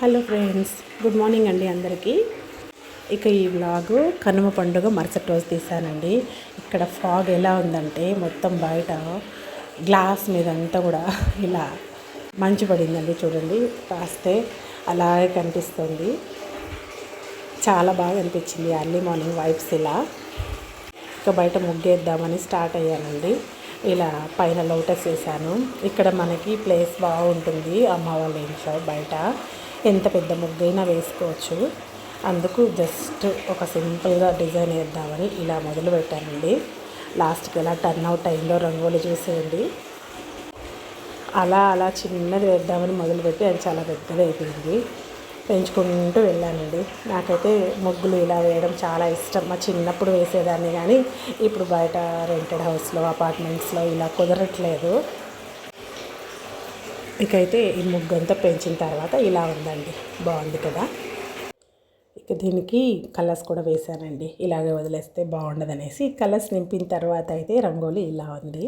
Hello friends, good morning అండి అందరికీ. ఇక ఈ వ్లాగు కనుమ పండుగ మరుసటి రోజు తీసానండి. ఇక్కడ ఫాగ్ ఎలా ఉందంటే మొత్తం బయట గ్లాస్ మీద అంతా కూడా ఇలా మంచు పడిందండి. చూడండి, కాస్తే అలాగే కనిపిస్తుంది. చాలా బాగా అనిపించింది ఎర్లీ మార్నింగ్ వైబ్స్. ఇలా ఇక బయట ముగ్గేద్దామని స్టార్ట్ అయ్యానండి. ఇలా పైన లోటస్ వేసాను. ఇక్కడ మనకి ప్లేస్ బాగుంటుంది అమ్మ వాళ్ళ ఇంట్లో. బయట ఎంత పెద్ద ముగ్గైనా వేసుకోవచ్చు. అందుకు జస్ట్ ఒక సింపుల్గా డిజైన్ వేద్దామని ఇలా మొదలు పెట్టానండి. లాస్ట్కి ఎలా టర్న్ అవుట్ అయిందో రంగోలి చూసేయండి. అలా చిన్నది వేద్దామని మొదలుపెట్టి అది చాలా పెద్దది అయిపోయింది. పెంచుకుంటూ వెళ్ళానండి. నాకైతే ముగ్గులు ఇలా వేయడం చాలా ఇష్టం. మా చిన్నప్పుడు వేసేదాన్ని, కానీ ఇప్పుడు బయట రెంటెడ్ హౌస్లో అపార్ట్మెంట్స్లో ఇలా కుదరట్లేదు. ఇకైతే ఈ ముగ్గు అంతా పెంచిన తర్వాత ఇలా ఉందండి. బాగుంది కదా. ఇక దీనికి కలర్స్ కూడా వేసానండి. ఇలాగే వదిలేస్తే బాగుండదనేసి కలర్స్ నింపిన తర్వాత అయితే రంగోలి ఇలా ఉంది.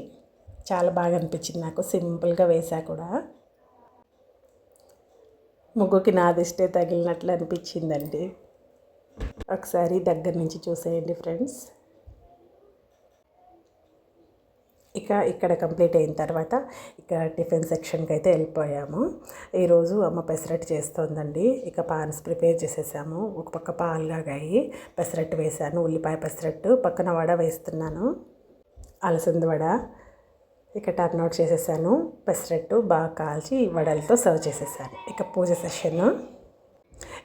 చాలా బాగా అనిపించింది నాకు. సింపుల్గా వేసా కూడా. ముగ్గుకి నా దిష్టే తగిలినట్లు అనిపించిందండి. ఒకసారి దగ్గర నుంచి చూసేయండి ఫ్రెండ్స్. ఇక ఇక్కడ కంప్లీట్ అయిన తర్వాత ఇక టిఫిన్ సెక్షన్కి అయితే వెళ్ళిపోయాము. ఈరోజు అమ్మ పెసరట్టు చేస్తుందండి. ఇక పాన్స్ ప్రిపేర్ చేసేసాము. ఒక పక్క పాలు కాగాయి, పెసరట్టు వేసాను, ఉల్లిపాయ పెసరట్టు, పక్కన వడ వేస్తున్నాను, అలసంద వడ. ఇక టర్న్అవుట్ చేసేసాను. పెసరట్టు బాగా కాల్చి వడలతో సర్వ్ చేసేసాను. ఇక పూజ సెషన్.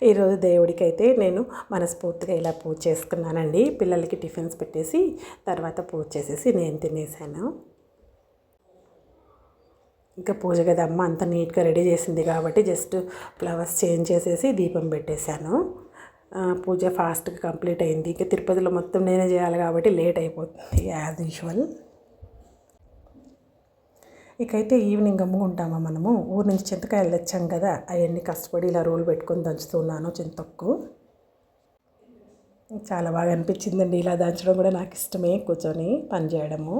ఈరోజు దేవుడికి అయితే నేను మనస్ఫూర్తిగా ఇలా పూజ చేసుకున్నానండి. పిల్లలకి టిఫిన్స్ పెట్టేసి తర్వాత పూజ చేసేసి నేను తినేసాను. ఇంకా పూజ గది అమ్మ అంత నీట్గా రెడీ చేసింది కాబట్టి జస్ట్ ఫ్లవర్స్ చేంజ్ చేసేసి దీపం పెట్టేశాను. పూజ ఫాస్ట్గా కంప్లీట్ అయింది. ఇక తిరుపతిలో మొత్తం నేనే చేయాలి కాబట్టి లేట్ అయిపోతుంది యాజ్ యూజువల్. ఇకైతే ఈవినింగ్ అమ్ముకుంటామా మనము. ఊరు నుంచి చింతకాయలు తెచ్చాం కదా, అవన్నీ కష్టపడి ఇలా రోలు పెట్టుకొని దంచుతున్నాను. చింతొక్కు చాలా బాగా అనిపించిందండి. ఇలా దంచడం కూడా నాకు ఇష్టమే, కూర్చొని పని చేయడము.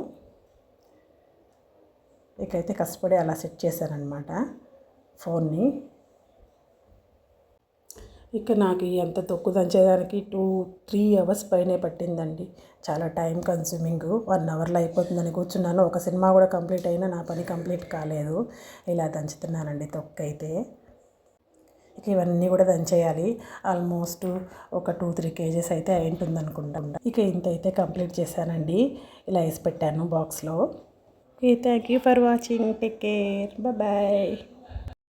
ఇకైతే కష్టపడి అలా సెట్ చేశానన్నమాట ఫోన్ని. ఇక నాకు ఎంత తొక్కు దంచేదానికి 2-3 అవర్స్ పైనే పట్టిందండి. చాలా టైం కన్స్యూమింగ్. 1 అవర్లో అయిపోతుందని కూర్చున్నాను. ఒక సినిమా కూడా కంప్లీట్ అయినా నా పని కంప్లీట్ కాలేదు. ఇలా దంచుతున్నానండి తొక్కు అయితే. ఇక ఇవన్నీ కూడా దంచేయాలి. ఆల్మోస్ట్ ఒక 2-3 కేజెస్ అయితే అయి ఉంటుంది అనుకుంటా. ఇక ఇంత అయితే కంప్లీట్ చేశానండి. ఇలా వేసి పెట్టాను బాక్స్లో. Okay, thank you for watching. Take care. Bye.